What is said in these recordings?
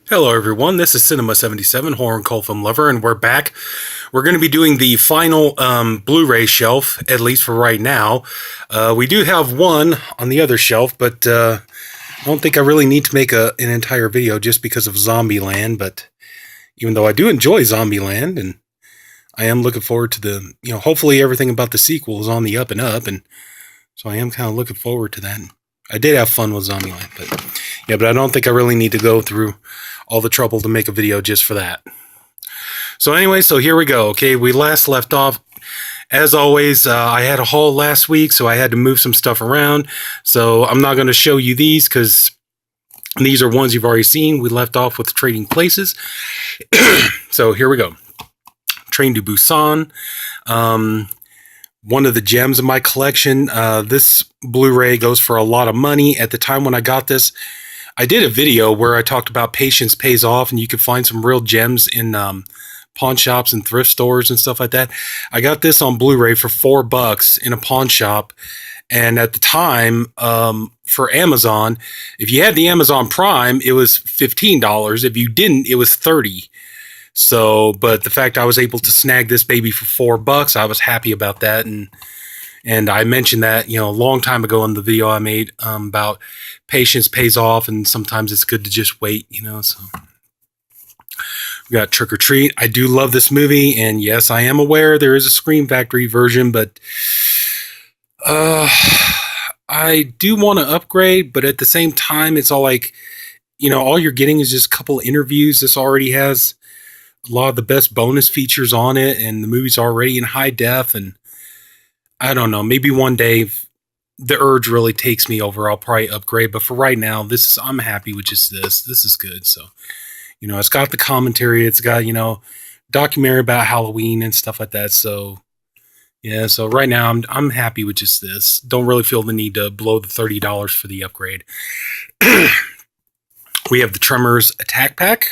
Hello everyone, this is Sinema77 Horror and Cult Film Lover, and we're back. We're going to be doing the final Blu-ray shelf, at least for right now. We do have one on the other shelf, but I don't think I really need to make an entire video just because of Zombieland, but even though I do enjoy Zombieland, and I am looking forward to hopefully everything about the sequel is on the up and up, and so I am kind of looking forward to that. I did have fun with Zombieland, but I don't think I really need to go through all the trouble to make a video just for that. So anyway, so here we go. Okay, we last left off. As always, I had a haul last week, so I had to move some stuff around. So I'm not going to show you these because these are ones you've already seen. We left off with Trading Places. So here we go. Train to Busan. One of the gems in my collection. This Blu-ray goes for a lot of money. At the time when I got this, I did a video where I talked about patience pays off, and you can find some real gems in pawn shops and thrift stores and stuff like that. I got this on Blu-ray for $4 in a pawn shop, and at the time, for Amazon, if you had the Amazon Prime, it was $15. If you didn't, it was $30. So, but the fact I was able to snag this baby for $4, I was happy about that, and I mentioned that, a long time ago in the video I made about patience pays off, and sometimes it's good to just wait, so. We got Trick or Treat. I do love this movie, and yes, I am aware there is a Scream Factory version, but I do want to upgrade, but at the same time, it's all like, all you're getting is just a couple interviews. This already has a lot of the best bonus features on it, and the movie's already in high def, and I don't know, maybe one day if the urge really takes me over, I'll probably upgrade. But for right now, I'm happy with just this. This is good. So, it's got the commentary. It's got, documentary about Halloween and stuff like that. So, yeah. So right now, I'm happy with just this. Don't really feel the need to blow the $30 for the upgrade. We have the Tremors Attack Pack,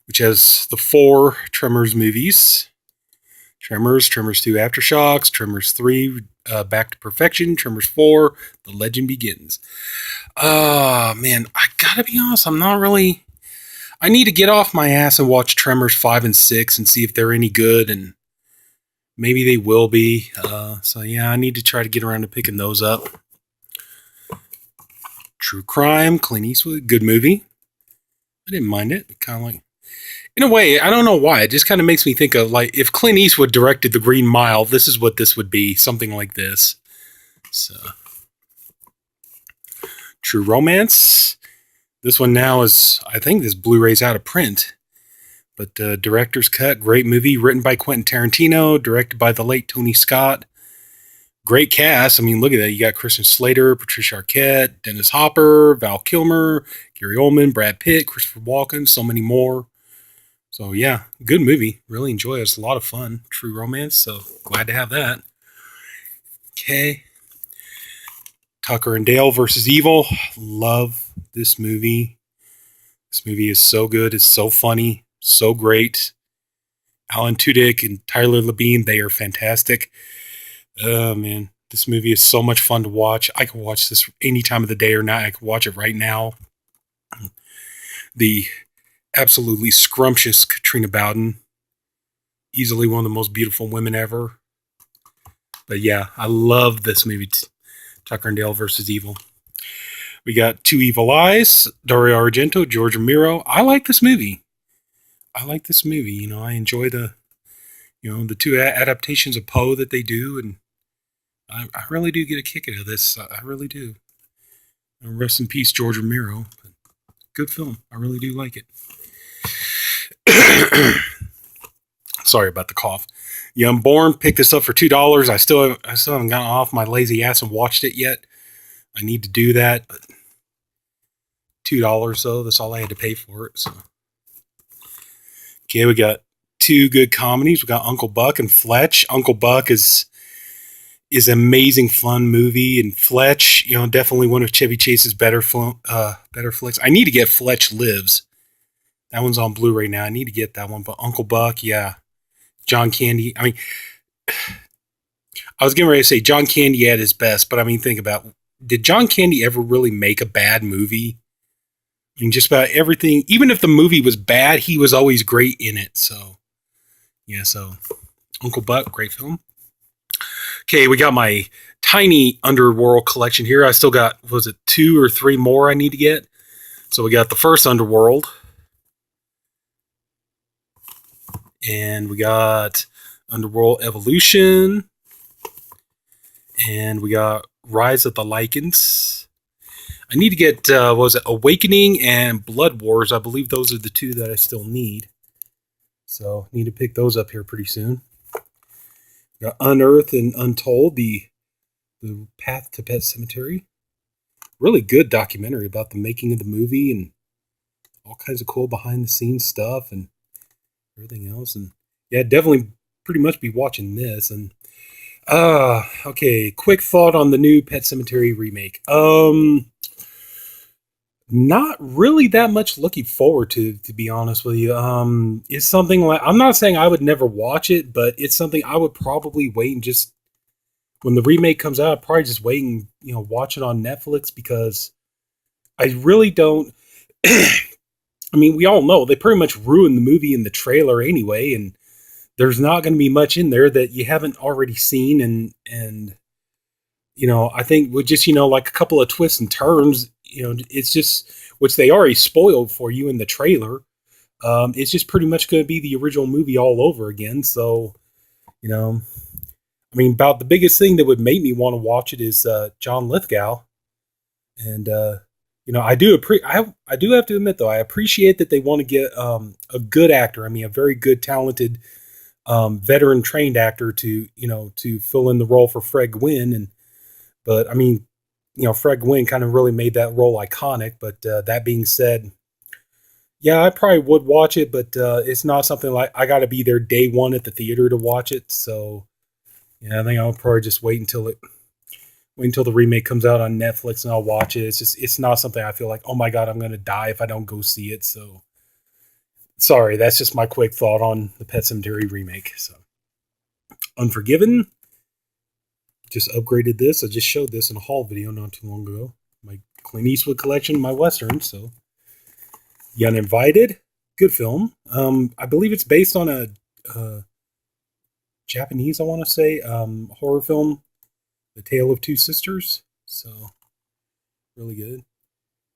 which has the 4 Tremors movies. Tremors 2 Aftershocks, Tremors 3 Back to Perfection, Tremors 4 The Legend Begins. Man, I gotta be honest, I need to get off my ass and watch Tremors 5 and 6 and see if they're any good, and maybe they will be. So yeah, I need to try to get around to picking those up. True Crime, Clint Eastwood, good movie. I didn't mind it. Kind of like, in a way, I don't know why. It just kind of makes me think of, like, if Clint Eastwood directed The Green Mile, this is what this would be. Something like this. So, True Romance. This one now is, I think this Blu-ray's out of print. But director's cut, great movie, written by Quentin Tarantino, directed by the late Tony Scott. Great cast. I mean, look at that. You got Christian Slater, Patricia Arquette, Dennis Hopper, Val Kilmer, Gary Oldman, Brad Pitt, Christopher Walken, so many more. So yeah, good movie. Really enjoy it. It's a lot of fun. True Romance. So glad to have that. Okay. Tucker and Dale versus Evil. Love this movie. This movie is so good. It's so funny. So great. Alan Tudyk and Tyler Labine, they are fantastic. Oh man, this movie is so much fun to watch. I could watch this any time of the day or night. I could watch it right now. The absolutely scrumptious Katrina Bowden. Easily one of the most beautiful women ever. But yeah, I love this movie, Tucker and Dale versus Evil. We got Two Evil Eyes, Dario Argento, George Romero. I like this movie. I enjoy the, the 2 adaptations of Poe that they do, and I really do get a kick out of this. I really do. And rest in peace, George Romero. Good film. I really do like it. Sorry about the cough. Yeah, I'm Born. Picked this up for $2. I still haven't gotten off my lazy ass and watched it yet. I need to do that. But $2 though. That's all I had to pay for it. So okay, we got 2 good comedies. We got Uncle Buck and Fletch. Uncle Buck is an amazing fun movie, and Fletch, definitely one of Chevy Chase's better flicks. I need to get Fletch Lives. That one's on Blu-ray now. I need to get that one. But Uncle Buck, yeah. John Candy. I mean, I was getting ready to say John Candy at his best, but I mean, think about, did John Candy ever really make a bad movie? I mean, just about everything. Even if the movie was bad, he was always great in it. So yeah, so Uncle Buck, great film. Okay, we got my tiny Underworld collection here. I still got, was it 2 or 3 more I need to get? So we got the first Underworld, and we got Underworld Evolution, and we got Rise of the Lycans. I need to get, was it Awakening and Blood Wars? I believe those are the 2 that I still need. So need to pick those up here pretty soon. Got Unearthed and Untold, the Path to Pet Cemetery. Really good documentary about the making of the movie and all kinds of cool behind the scenes stuff and everything else. And yeah, definitely pretty much be watching this. And okay, quick thought on the new Pet Cemetery remake. Not really that much looking forward to be honest with you. It's something like, I'm not saying I would never watch it, but it's something I would probably wait and just, when the remake comes out, I'd probably just wait and, watch it on Netflix, because I really don't, I mean, we all know they pretty much ruined the movie in the trailer anyway, and there's not going to be much in there that you haven't already seen, and I think with just, like a couple of twists and turns, it's just, which they already spoiled for you in the trailer. It's just pretty much going to be the original movie all over again. So, I mean, about the biggest thing that would make me want to watch it is John Lithgow. And, I do I do have to admit, though, I appreciate that they want to get a good actor. I mean, a very good, talented, veteran trained actor to, to fill in the role for Fred Gwynn. But I mean, Fred Gwynn kind of really made that role iconic. But that being said, yeah, I probably would watch it, but it's not something like I got to be there day one at the theater to watch it. So yeah, I think I'll probably just wait until the remake comes out on Netflix and I'll watch it. It's not something I feel like, oh my God, I'm going to die if I don't go see it. So sorry, that's just my quick thought on the Pet Sematary remake. So Unforgiven. Just upgraded this. I just showed this in a haul video not too long ago. My Clint Eastwood collection, my Western. So, The Uninvited, good film. I believe it's based on a Japanese, I want to say, horror film, The Tale of Two Sisters. So, really good.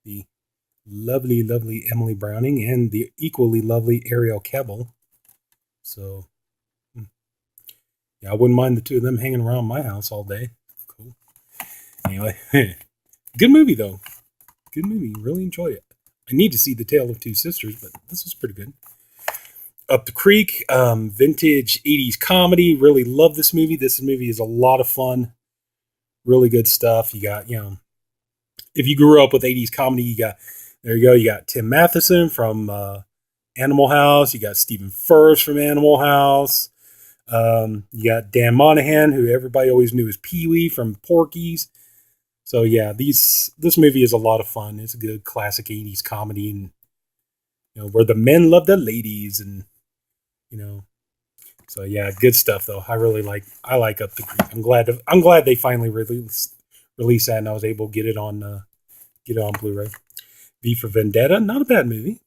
The lovely, lovely Emily Browning and the equally lovely Ariel Kebbel. So, yeah, I wouldn't mind the 2 of them hanging around my house all day. Cool. Anyway, good movie, though. Good movie. Really enjoy it. I need to see The Tale of Two Sisters, but this was pretty good. Up the Creek, vintage 80s comedy. Really love this movie. This movie is a lot of fun. Really good stuff. You got, if you grew up with 80s comedy, there you go. You got Tim Matheson from Animal House. You got Stephen Furst from Animal House. You got Dan Monahan, who everybody always knew as Pee-wee from Porky's. So yeah, this movie is a lot of fun. It's a good classic 80s comedy, and where the men love the ladies, and so yeah, good stuff though. I like Up the Creek. I'm glad they finally released that, and I was able to get it on Blu-ray. V for Vendetta, not a bad movie.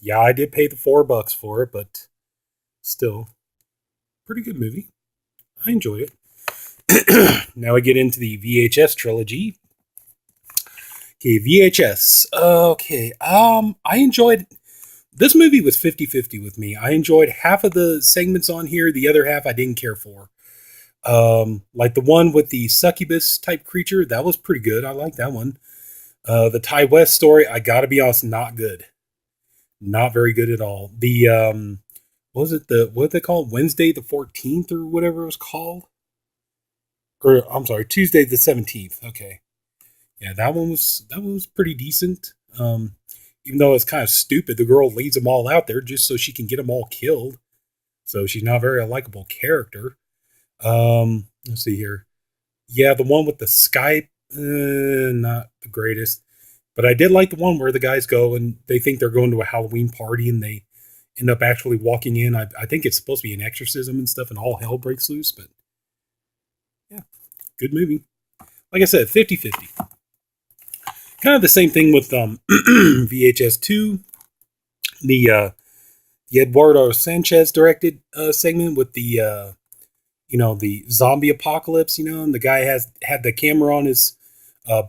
Yeah, I did pay the $4 for it, but still, pretty good movie. I enjoyed it. Now we get into the VHS trilogy. Okay, VHS. Okay, I enjoyed... This movie was 50-50 with me. I enjoyed half of the segments on here. The other half I didn't care for. Like the one with the succubus type creature, that was pretty good. I like that one. The Ty West story, I gotta be honest, not good. Not very good at all. The, what they call it? Wednesday the 14th or whatever it was called? Or, I'm sorry, Tuesday the 17th. Okay. Yeah, that one was pretty decent. Even though it's kind of stupid, the girl leads them all out there just so she can get them all killed. So she's not very a likable character. Let's see here. Yeah, the one with the Skype, not the greatest. But I did like the one where the guys go and they think they're going to a Halloween party and they end up actually walking in. I think it's supposed to be an exorcism and stuff, and all hell breaks loose. But yeah, good movie. Like I said, 50-50. Kind of the same thing with VHS 2, the Eduardo Sanchez directed segment with the zombie apocalypse, and the guy had the camera on his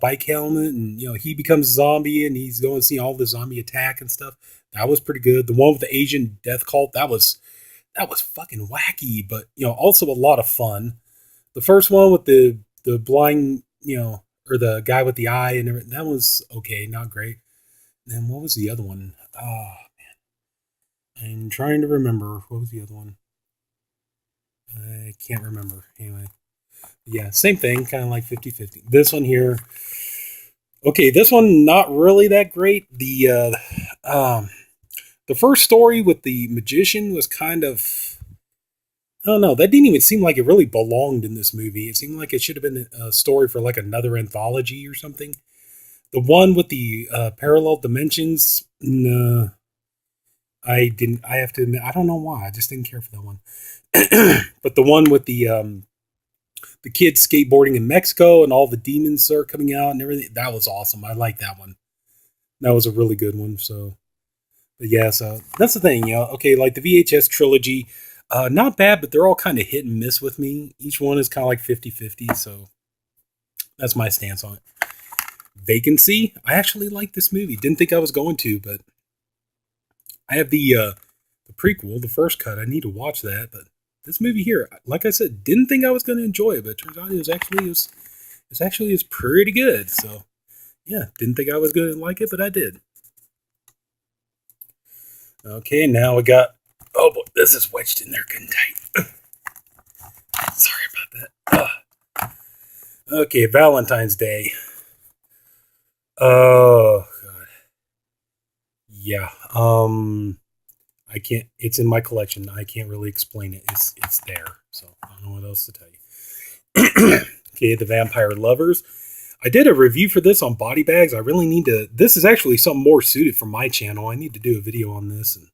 bike helmet, and he becomes a zombie, and he's going to see all the zombie attack and stuff. That was pretty good. The one with the Asian death cult, that was fucking wacky, but also a lot of fun. The first one with the blind, or the guy with the eye and everything, that was okay, not great. And then what was the other one? I'm trying to remember. What was the other one? I can't remember. Anyway, yeah, same thing, kind of like 50-50. This one here, okay, this one not really that great. The first story with the magician was kind of, I don't know, that didn't even seem like it really belonged in this movie. It seemed like it should have been a story for like another anthology or something. The one with the parallel dimensions, no, I didn't. I have to admit, I don't know why. I just didn't care for that one. But the one with the kids skateboarding in Mexico and all the demons are coming out and everything, that was awesome. I like that one. That was a really good one. So, but yeah, so that's the thing, Okay, like the VHS trilogy, not bad, but they're all kind of hit and miss with me. Each one is kind of like 50-50, so that's my stance on it. Vacancy, I actually like this movie. Didn't think I was going to, but I have the prequel, the first cut. I need to watch that, but this movie here, like I said, didn't think I was going to enjoy it, but it turns out it's pretty good. So yeah, didn't think I was going to like it, but I did. Okay, now we got. Oh boy, this is wedged in there good and tight. Sorry about that. Okay, Valentine's Day. Oh god. Yeah. I can't. It's in my collection. I can't really explain it. It's there. So I don't know what else to tell you. Okay, The Vampire Lovers. I did a review for this on body bags. I really need to. This is actually something more suited for my channel. I need to do a video on this, and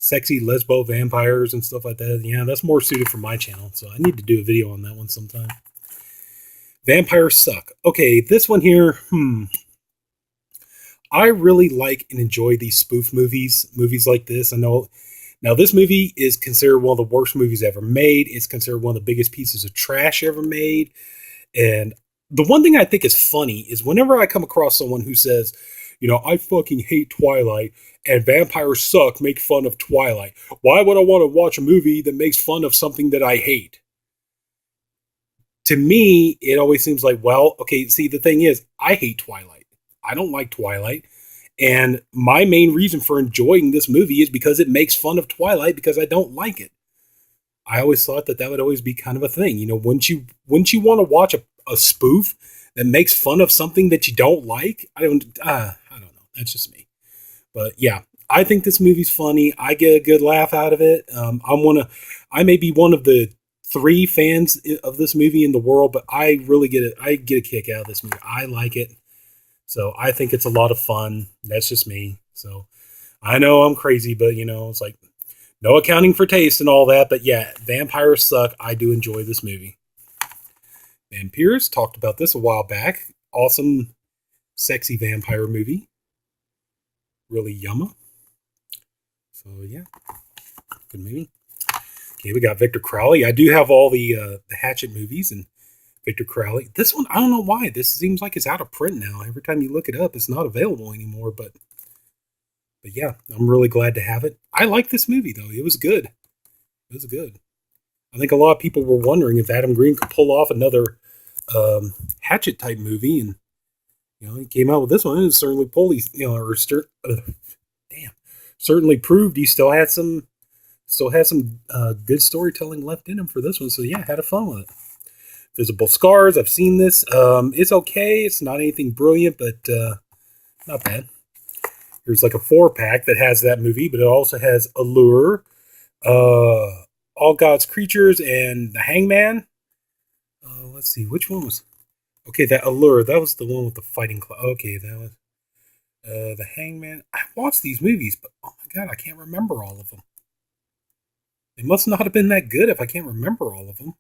sexy lesbo vampires and stuff like that. Yeah, that's more suited for my channel. So I need to do a video on that one sometime. Vampires suck. Okay, this one here. I really like and enjoy these spoof movies like this. I know now this movie is considered one of the worst movies ever made. It's considered one of the biggest pieces of trash ever made. And the one thing I think is funny is whenever I come across someone who says, I fucking hate Twilight and vampires suck, make fun of Twilight. Why would I want to watch a movie that makes fun of something that I hate? To me, it always seems like, well, okay, see, the thing is, I hate Twilight. I don't like Twilight. And my main reason for enjoying this movie is because it makes fun of Twilight because I don't like it. I always thought that would always be kind of a thing. Wouldn't you want to watch a spoof that makes fun of something that you don't like? I don't know. That's just me. But yeah, I think this movie's funny. I get a good laugh out of it. I may be one of the 3 fans of this movie in the world, but I really get it. I get a kick out of this movie. I like it. So I think it's a lot of fun. That's just me. So I know I'm crazy, but it's like no accounting for taste and all that. But yeah, vampires suck. I do enjoy this movie. Vampires, talked about this a while back. Awesome, sexy vampire movie. Really yumma. So yeah, good movie. Okay, we got Victor Crowley. I do have all the Hatchet movies and Victor Crowley. This one, I don't know why. This seems like it's out of print now. Every time you look it up, it's not available anymore. But yeah, I'm really glad to have it. I like this movie though. It was good. It was good. I think a lot of people were wondering if Adam Green could pull off another Hatchet type movie, and he came out with this one. And certainly pulled, certainly proved he still had some good storytelling left in him for this one. So yeah, had fun with it. Visible Scars, I've seen this. It's okay. It's not anything brilliant, but not bad. There's like a 4-pack that has that movie, but it also has Allure, All God's Creatures, and The Hangman. Let's see, which one was... Okay, that Allure, that was the one with the fighting club. Okay, that was... The Hangman. I watched these movies, but oh my god, I can't remember all of them. They must not have been that good if I can't remember all of them.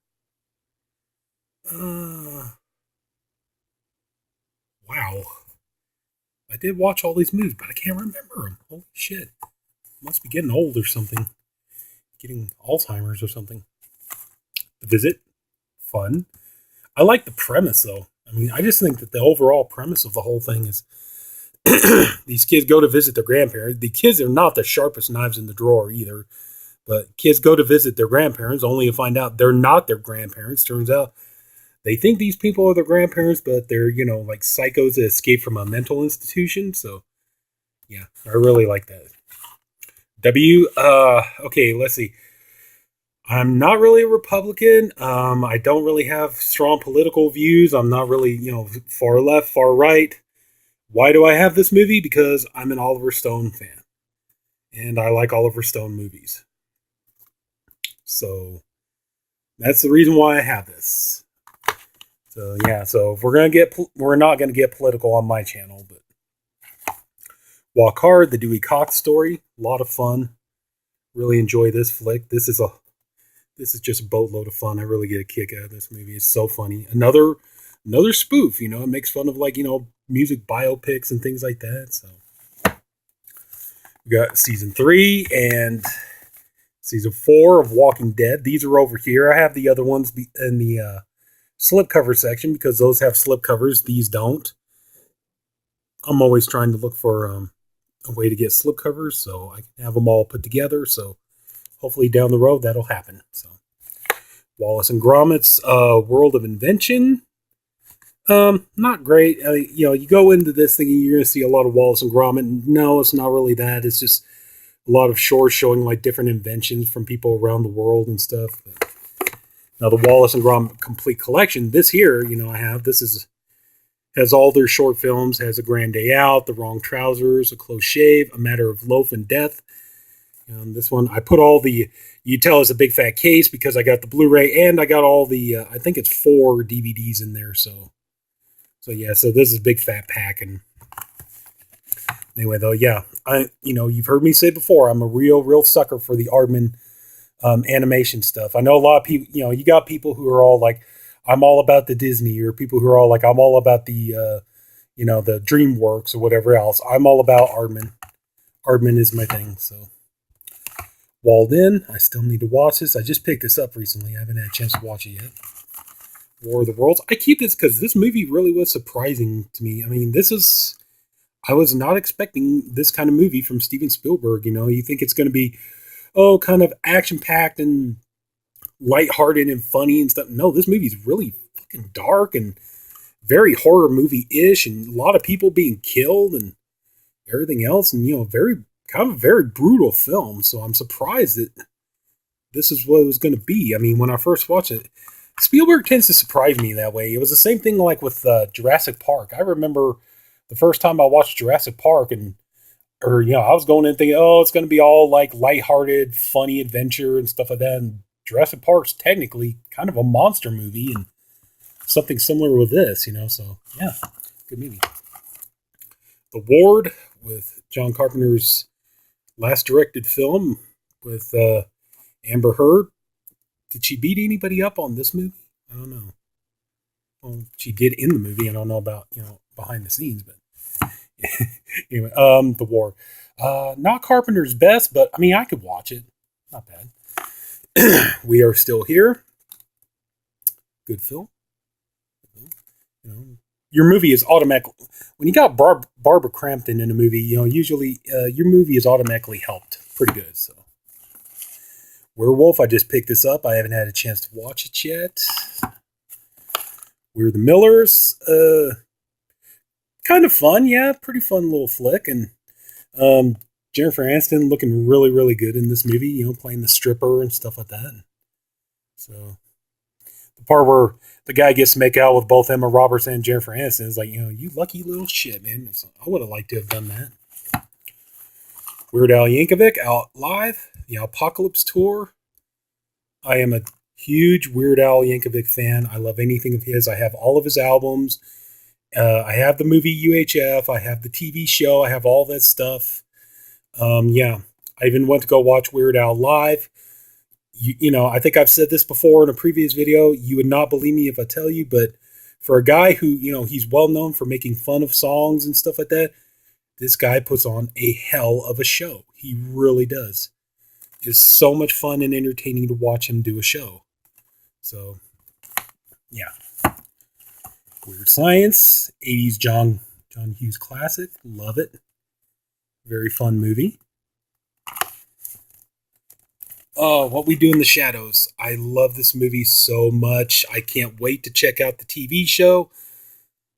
Wow. I did watch all these movies, but I can't remember them. Holy shit. Must be getting old or something. Getting Alzheimer's or something. The Visit. Fun. I like the premise, though. I mean, I just think that the overall premise of the whole thing is these kids go to visit their grandparents. The kids are not the sharpest knives in the drawer either. But kids go to visit their grandparents only to find out they're not their grandparents. Turns out they think these people are their grandparents, but they're, like psychos that escape from a mental institution. So, yeah, I really like that. Okay, let's see. I'm not really a Republican. I don't really have strong political views. I'm not really, far left, far right. Why do I have this movie? Because I'm an Oliver Stone fan. And I like Oliver Stone movies. So that's the reason why I have this. So yeah, so if we're not gonna get political on my channel, but Walk Hard, the Dewey Cox story, a lot of fun. Really enjoy this flick. This is just a boatload of fun. I really get a kick out of this movie. It's so funny. Another spoof. It makes fun of music biopics and things like that. So we got season 3 and season 4 of Walking Dead. These are over here. I have the other ones in the slipcover section because those have slipcovers. These don't. I'm always trying to look for a way to get slipcovers so I can have them all put together. So hopefully down the road that'll happen. So Wallace and Gromit's World of Invention. Not great. You go into this thinking you're going to see a lot of Wallace and Gromit. No, it's not really that. It's just a lot of shorts showing different inventions from people around the world and stuff. But now the Wallace and Gromit Complete Collection, this here, has all their short films, has A Grand Day Out, The Wrong Trousers, A Close Shave, A Matter of Loaf and Death. This one, I put all you tell it's a big fat case because I got the Blu-ray and I got all the, I think it's 4 DVDs in there. So yeah, so this is a big fat pack. And anyway, though, yeah, you've heard me say before, I'm a real sucker for the Aardman animation stuff. I know a lot of people, you got people who are all like, I'm all about the Disney, or people who are all like, I'm all about the, the DreamWorks or whatever else. I'm all about Aardman. Aardman is my thing. So Walled In, I still need to watch this. I just picked this up recently. I haven't had a chance to watch it yet. War of the Worlds. I keep this because this movie really was surprising to me. I mean, I was not expecting this kind of movie from Steven Spielberg. You think it's going to be, kind of action-packed and lighthearted and funny and stuff. No, this movie's really fucking dark and very horror movie-ish, and a lot of people being killed and everything else, and very brutal film. So I'm surprised that this is what it was going to be. I mean, when I first watched it, Spielberg tends to surprise me that way. It was the same thing like with Jurassic Park. I remember the first time I watched Jurassic Park, I was going in thinking, it's going to be all like lighthearted, funny adventure and stuff like that. And Jurassic Park's technically kind of a monster movie and something similar with this, so yeah, good movie. The Ward, with John Carpenter's last directed film with Amber Heard. Did she beat anybody up on this movie? I don't know. Well, she did in the movie. I don't know about, behind the scenes, but anyway, The Ward. Not Carpenter's best, but I mean, I could watch it. Not bad. We Are Still Here. Good film. Your movie is automatically, when you got Barbara Crampton in a movie, usually your movie is automatically helped pretty good. So Werewolf, I just picked this up. I haven't had a chance to watch it yet. We're the Millers. Kind of fun, yeah, pretty fun little flick. And Jennifer Aniston looking really, really good in this movie, playing the stripper and stuff like that. So the part where the guy gets to make out with both Emma Roberts and Jennifer Aniston is like, you lucky little shit, man. So I would have liked to have done that. Weird Al Yankovic, Out Live, the Apocalypse Tour. I am a huge Weird Al Yankovic fan. I love anything of his. I have all of his albums. I have the movie UHF. I have the TV show. I have all that stuff. Yeah, I even went to go watch Weird Al live. I think I've said this before in a previous video. You would not believe me if I tell you, but For a guy who, he's well known for making fun of songs and stuff like that, this guy puts on a hell of a show. He really does. It's so much fun and entertaining to watch him do a show. So, yeah. Weird Science, 80s John Hughes classic. Love it. Very fun movie. Oh, What We Do in the Shadows. I love this movie so much. I can't wait to check out the TV show.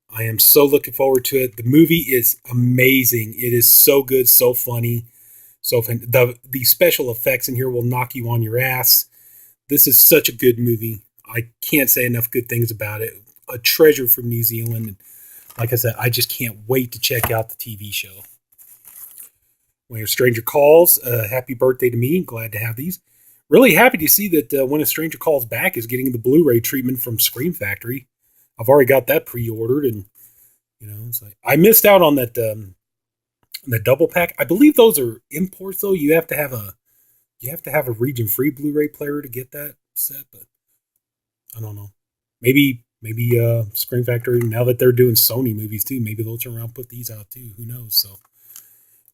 I am so looking forward to it. The movie is amazing. It is so good, so funny. So the special effects in here will knock you on your ass. This is such a good movie. I can't say enough good things about it. A treasure from New Zealand. And like I said, I just can't wait to check out the TV show. When a Stranger Calls, happy birthday to me. Glad to have these. Really happy to see that When a Stranger Calls Back is getting the Blu-ray treatment from Scream Factory. I've already got that pre-ordered, and it's like I missed out on that the double pack. I believe those are imports, though. You have to have a region-free Blu-ray player to get that set, but I don't know. Maybe Scream Factory, now that they're doing Sony movies too, maybe they'll turn around and put these out too. Who knows? So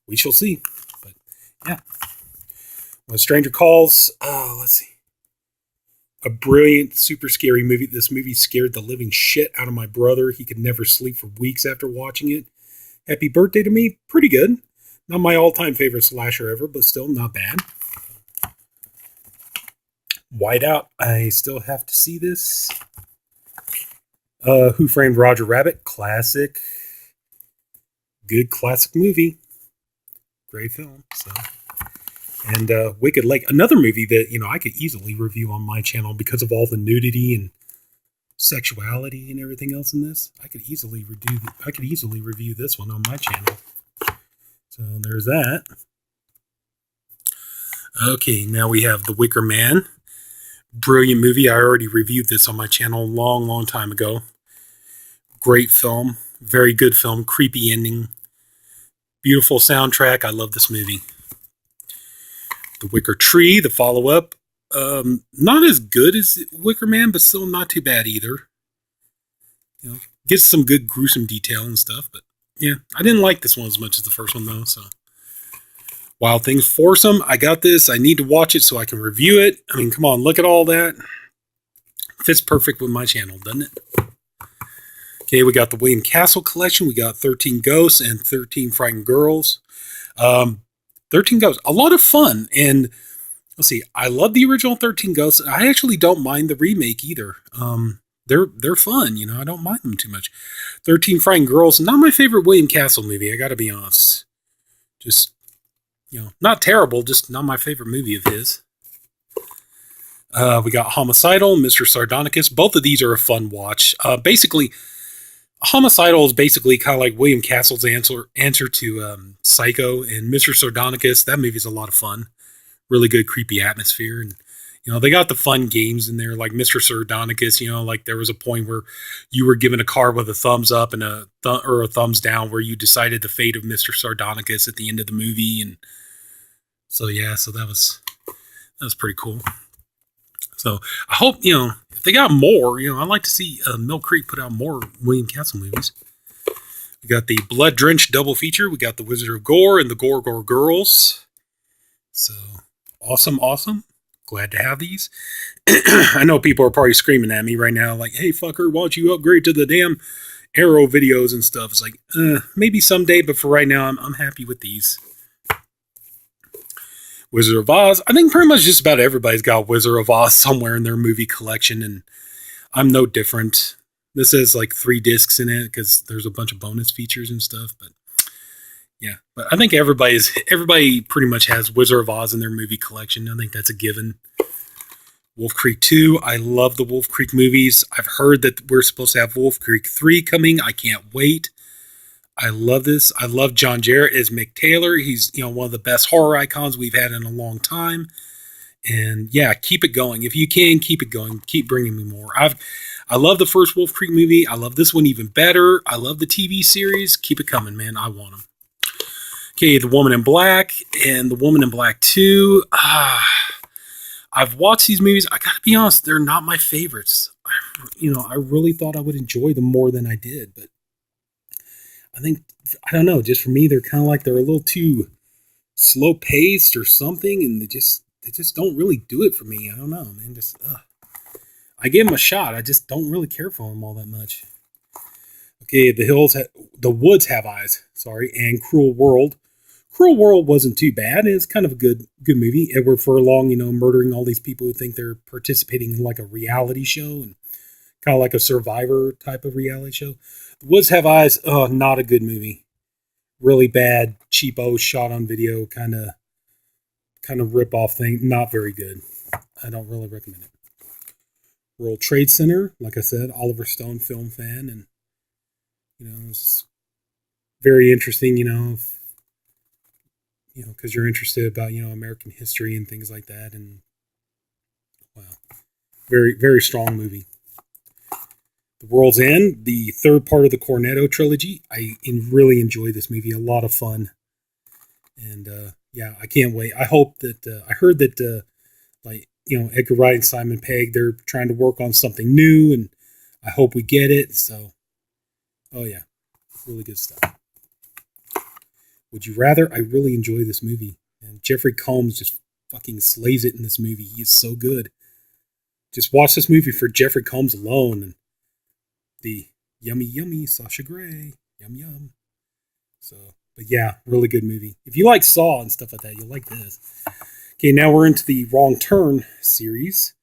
we shall see. But yeah. When a Stranger Calls, let's see. A brilliant, super scary movie. This movie scared the living shit out of my brother. He could never sleep for weeks after watching it. Happy birthday to me. Pretty good. Not my all-time favorite slasher ever, but still not bad. Whiteout. I still have to see this. Who Framed Roger Rabbit? Classic. Good classic movie. Great film. So. And Wicked Lake, another movie that I could easily review on my channel because of all the nudity and sexuality and everything else in this. I could easily review this one on my channel. So there's that. Okay, now we have The Wicker Man. Brilliant movie. I already reviewed this on my channel a long, long time ago. Great film. Very good film. Creepy ending. Beautiful soundtrack. I love this movie. The Wicker Tree, the follow-up. Not as good as Wicker Man, but still not too bad either. Gets some good gruesome detail and stuff, but yeah, I didn't like this one as much as the first one though. So, Wild Things Foursome, I got this. I need to watch it so I can review it. I mean, come on, look at all that. Fits perfect with my channel, doesn't it? Okay, we got the William Castle collection. We got 13 Ghosts and 13 Frightened Girls. 13 Ghosts, a lot of fun. And let's see, I love the original 13 Ghosts. I actually don't mind the remake either. They're fun, I don't mind them too much. 13 Frightened Girls, not my favorite William Castle movie, I gotta be honest. Just, not terrible, just not my favorite movie of his. We got Homicidal, Mr. Sardonicus. Both of these are a fun watch. Basically, Homicidal is basically kind of like William Castle's answer to Psycho, and Mr. Sardonicus. That movie is a lot of fun. Really good, creepy atmosphere, and they got the fun games in there, like Mr. Sardonicus. Like there was a point where you were given a card with a thumbs up and a thumbs down, where you decided the fate of Mr. Sardonicus at the end of the movie, and so yeah, so that was pretty cool. So I hope if they got more, I'd like to see Mill Creek put out more William Castle movies. We got the Blood Drenched double feature. We got the Wizard of Gore and the Gore Girls. So awesome. Glad to have these. I know people are probably screaming at me right now, like, "Hey fucker, why don't you upgrade to the damn Arrow videos and stuff?" It's like, maybe someday, but for right now, I'm happy with these. Wizard of Oz. I think pretty much just about everybody's got Wizard of Oz somewhere in their movie collection, and I'm no different. This has like 3 discs in it because there's a bunch of bonus features and stuff, but yeah. But I think everybody pretty much has Wizard of Oz in their movie collection. I think that's a given. Wolf Creek 2. I love the Wolf Creek movies. I've heard that we're supposed to have Wolf Creek 3 coming. I can't wait. I love this. I love John Jarrett as Mick Taylor. He's, one of the best horror icons we've had in a long time. And yeah, keep it going. If you can, keep it going. Keep bringing me more. I love the first Wolf Creek movie. I love this one even better. I love the TV series. Keep it coming, man. I want them. Okay, The Woman in Black and The Woman in Black 2. I've watched these movies. I gotta be honest, they're not my favorites. I really thought I would enjoy them more than I did, but I think, I don't know, just for me, they're kind of like they're a little too slow paced or something, and they just don't really do it for me. I don't know, man. Just I gave them a shot. I just don't really care for them all that much. Okay, the woods have eyes. Sorry, and Cruel World. Cruel World wasn't too bad, and it's kind of a good movie. Edward Furlong, murdering all these people who think they're participating in like a reality show, and kind of like a Survivor type of reality show. The Woods Have Eyes. Not a good movie. Really bad, cheapo, shot on video, kind of rip off thing. Not very good. I don't really recommend it. World Trade Center, like I said, Oliver Stone film fan, and it's very interesting. Because you're interested about American history and things like that, and wow, very very strong movie. The World's End, the third part of the Cornetto trilogy. I really enjoy this movie. A lot of fun, and yeah, I can't wait. I hope that I heard that Edgar Wright and Simon Pegg, they're trying to work on something new, and I hope we get it. So, oh yeah, really good stuff. Would You Rather? I really enjoy this movie, and Jeffrey Combs just fucking slays it in this movie. He is so good. Just watch this movie for Jeffrey Combs alone, and the yummy yummy Sasha Grey, yum yum. So, but yeah, really good movie. If you like Saw and stuff like that, you'll like this. Okay, now we're into the Wrong Turn series.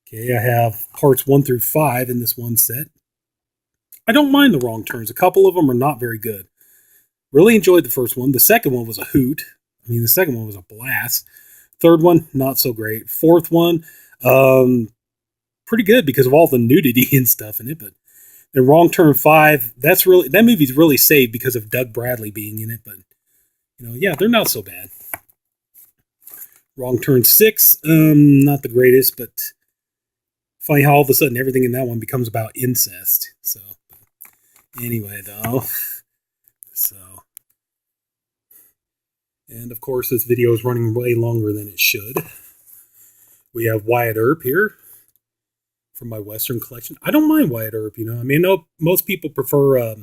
Okay, I have parts 1 through 5 in this one set. I don't mind the Wrong Turns. A couple of them are not very good. Really enjoyed the first one. The second one was a hoot. The second one was a blast. Third one, not so great. Fourth one, pretty good because of all the nudity and stuff in it. But the Wrong Turn 5, that movie's really saved because of Doug Bradley being in it. But yeah, they're not so bad. Wrong Turn 6, not the greatest, but funny how all of a sudden everything in that one becomes about incest. So anyway, though, and of course this video is running way longer than it should. We have Wyatt Earp here from my Western collection. I don't mind Wyatt Earp, I know most people prefer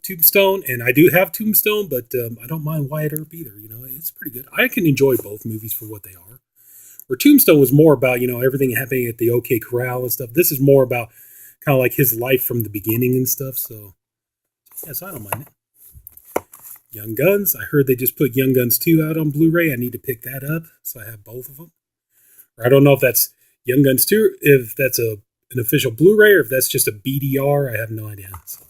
Tombstone, and I do have Tombstone, but I don't mind Wyatt Earp either. It's pretty good. I can enjoy both movies for what they are. Where Tombstone was more about, everything happening at the OK Corral and stuff. This is more about kind of like his life from the beginning and stuff. So, yes, I don't mind it. Young Guns. I heard they just put Young Guns 2 out on Blu-ray. I need to pick that up, so I have both of them. Or I don't know if that's Young Guns 2, if that's an official Blu-ray, or if that's just a BDR. I have no idea. So,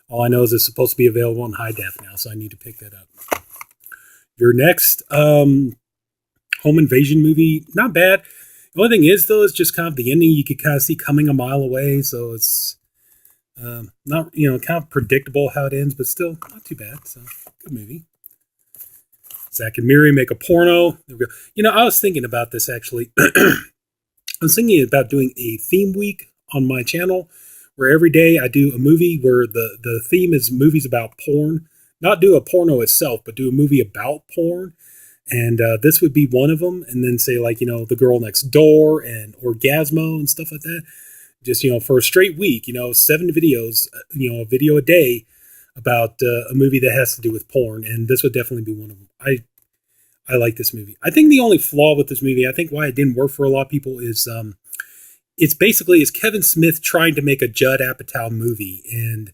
all I know is it's supposed to be available in high def now, so I need to pick that up. Your next home invasion movie, not bad. The only thing is, though, is just kind of the ending you could kind of see coming a mile away, so it's not, kind of predictable how it ends, but still not too bad. So, good movie. Zack and Miri make a porno. There we go. I was thinking about this, actually. I was thinking about doing a theme week on my channel, where every day I do a movie where the theme is movies about porn. Not do a porno itself, but do a movie about porn. And this would be one of them. And then say, The Girl Next Door and Orgasmo and stuff like that. Just, for a straight week, 7 videos, a video a day about a movie that has to do with porn. And this would definitely be one of them. I like this movie. I think the only flaw with this movie, I think why it didn't work for a lot of people is it's Kevin Smith trying to make a Judd Apatow movie. And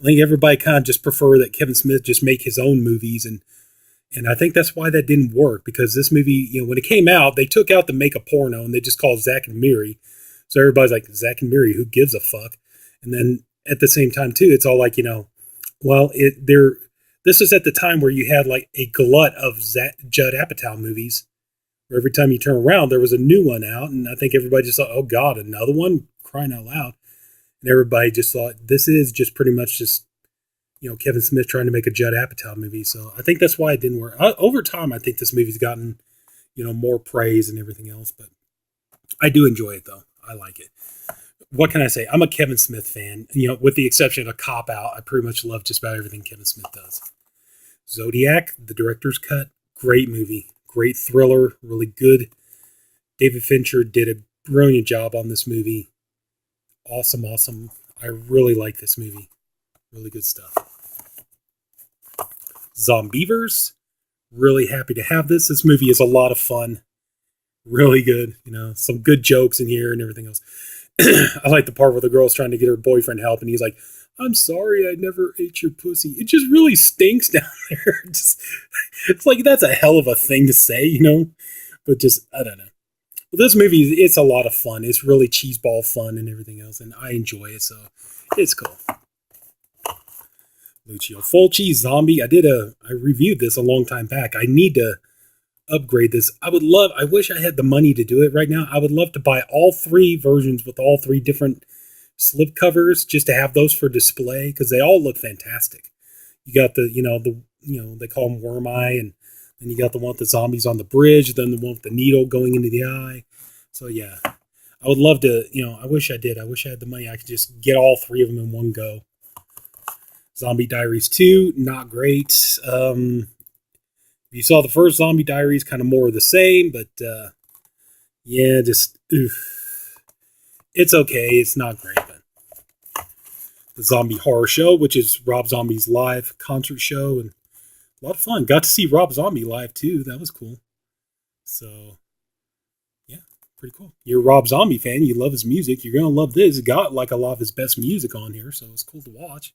I think everybody kind of just prefer that Kevin Smith just make his own movies. And I think that's why that didn't work, because this movie, when it came out, they took out the make a porno and they just called Zack and Miri. So everybody's like, Zack and Miri, who gives a fuck? And then at the same time, too, it's all like, this is at the time where you had like a glut of Judd Apatow movies, where every time you turn around, there was a new one out. And I think everybody just thought, oh, God, another one? Crying out loud. And everybody just thought, this is just pretty much just, Kevin Smith trying to make a Judd Apatow movie. So I think that's why it didn't work. Over time, I think this movie's gotten, more praise and everything else. But I do enjoy it, though. I like it. What can I say? I'm a Kevin Smith fan. With the exception of a Cop Out, I pretty much love just about everything Kevin Smith does. Zodiac, the director's cut, great movie. Great thriller, really good. David Fincher did a brilliant job on this movie. awesome, awesome. I really like this movie. Really good stuff. Zombievers. Really happy to have this. This movie is a lot of fun. Really good. You know, some good jokes in here and everything else. I like the part where the girl's trying to get her boyfriend help, and he's like, "I'm sorry, I never ate your pussy. It just really stinks down there." It's like, that's a hell of a thing to say, you know? But just, I don't know. But this movie, it's a lot of fun. It's really cheeseball fun and everything else, and I enjoy it, so it's cool. Lucio Fulci, Zombie. I reviewed this a long time back. I need to upgrade this. I wish I had the money to do it right now. I would love to buy all 3 versions with all 3 different slip covers just to have those for display, because they all look fantastic. You got they call them worm eye, and then you got the one with the zombies on the bridge, then the one with the needle going into the eye. So yeah, I would love to, I wish I did. I wish I had the money. I could just get all 3 of them in one go. Zombie Diaries 2, not great. If you saw the first Zombie Diaries, kind of more of the same, but yeah, just oof. It's okay. It's not great, but the Zombie Horror Show, which is Rob Zombie's live concert show, and a lot of fun. Got to see Rob Zombie live too. That was cool. So yeah, pretty cool. You're a Rob Zombie fan. You love his music. You're gonna love this. It got like a lot of his best music on here, so it's cool to watch.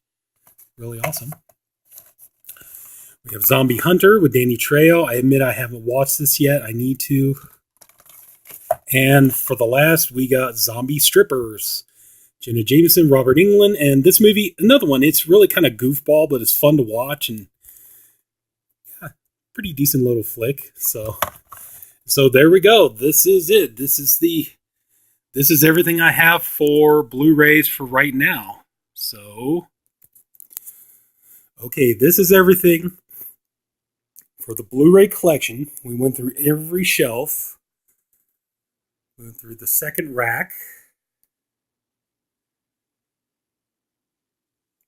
Really awesome. We have Zombie Hunter with Danny Trejo. I admit I haven't watched this yet. I need to. And for the last, we got Zombie Strippers. Jenna Jameson, Robert Englund, and this movie, another one. It's really kind of goofball, but it's fun to watch, and yeah, pretty decent little flick. So there we go. This is it. This is everything I have for Blu-rays for right now. So okay, this is everything for the Blu-ray collection. We went through every shelf. We went through the second rack.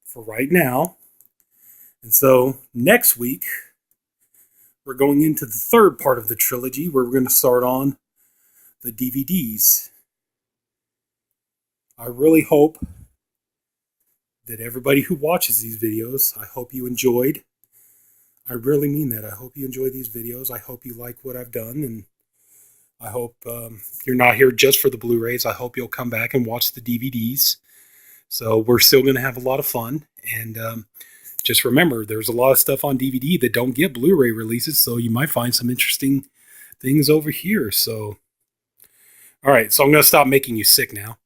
For right now. And so next week, we're going into the third part of the trilogy, where we're going to start on the DVDs. I really hope that everybody who watches these videos, I hope you enjoyed. I really mean that. I hope you enjoy these videos. I hope you like what I've done, and I hope you're not here just for the Blu-rays. I hope you'll come back and watch the DVDs. So we're still going to have a lot of fun, and just remember, there's a lot of stuff on DVD that don't get Blu-ray releases, so you might find some interesting things over here. So, all right, so I'm going to stop making you sick now.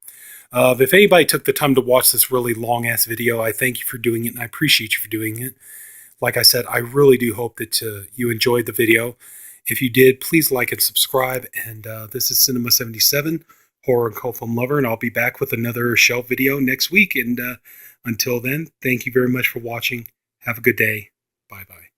If anybody took the time to watch this really long-ass video, I thank you for doing it, and I appreciate you for doing it. Like I said, I really do hope that you enjoyed the video. If you did, please like and subscribe. And this is Sinema77, horror and cult film lover, and I'll be back with another shelf video next week. And until then, thank you very much for watching. Have a good day. Bye-bye.